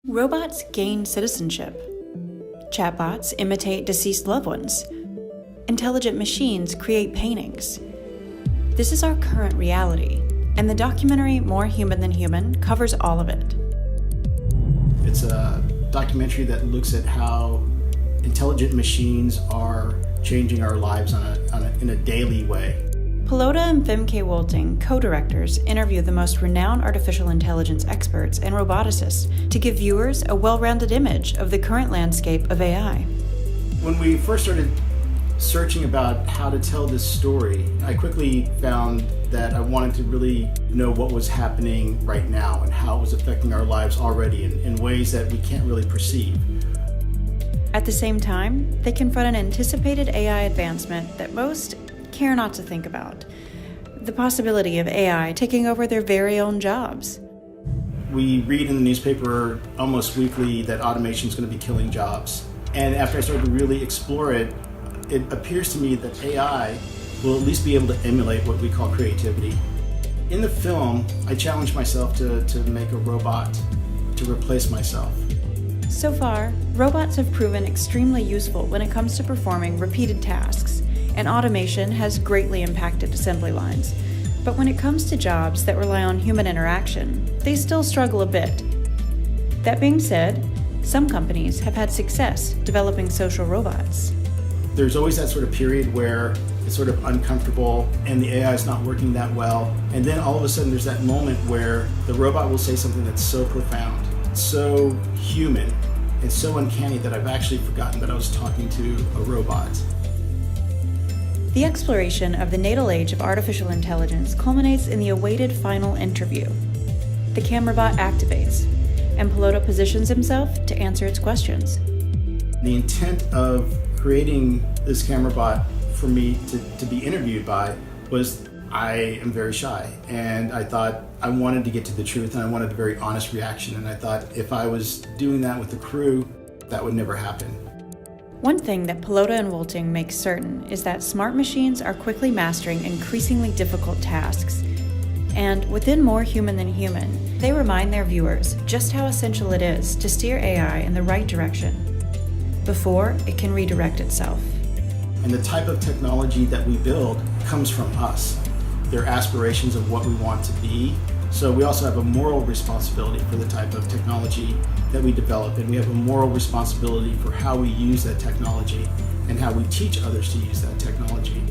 Robots gain citizenship. Chatbots imitate deceased loved ones. Intelligent machines create paintings. This is our current reality, and the documentary More Human Than Human covers all of it. It's a documentary that looks at how intelligent machines are changing our lives in a daily way. Pelota and Femke Wolting, co-directors, interview the most renowned artificial intelligence experts and roboticists to give viewers a well-rounded image of the current landscape of AI. When we first started searching about how to tell this story, I quickly found that I wanted to really know what was happening right now and how it was affecting our lives already in ways that we can't really perceive. At the same time, they confront an anticipated AI advancement that most care not to think about: the possibility of AI taking over their very own jobs. We read in the newspaper almost weekly that automation is going to be killing jobs. And after I started to really explore it, it appears to me that AI will at least be able to emulate what we call creativity. In the film, I challenged myself to make a robot to replace myself. So far, robots have proven extremely useful when it comes to performing repeated tasks, and automation has greatly impacted assembly lines. But when it comes to jobs that rely on human interaction, they still struggle a bit. That being said, some companies have had success developing social robots. There's always that sort of period where it's sort of uncomfortable and the AI is not working that well. And then all of a sudden there's that moment where the robot will say something that's so profound, so human, and so uncanny that I've actually forgotten that I was talking to a robot. The exploration of the natal age of artificial intelligence culminates in the awaited final interview. The camera bot activates, and Pelota positions himself to answer its questions. The intent of creating this camera bot for me to be interviewed by was I am very shy, and I thought I wanted to get to the truth, and I wanted a very honest reaction, and I thought if I was doing that with the crew, that would never happen. One thing that Pelota and Wolting make certain is that smart machines are quickly mastering increasingly difficult tasks. And within More Human Than Human, they remind their viewers just how essential it is to steer AI in the right direction before it can redirect itself. And the type of technology that we build comes from us. Their aspirations of what we want to be. So we also have a moral responsibility for the type of technology that we develop, and we have a moral responsibility for how we use that technology and how we teach others to use that technology.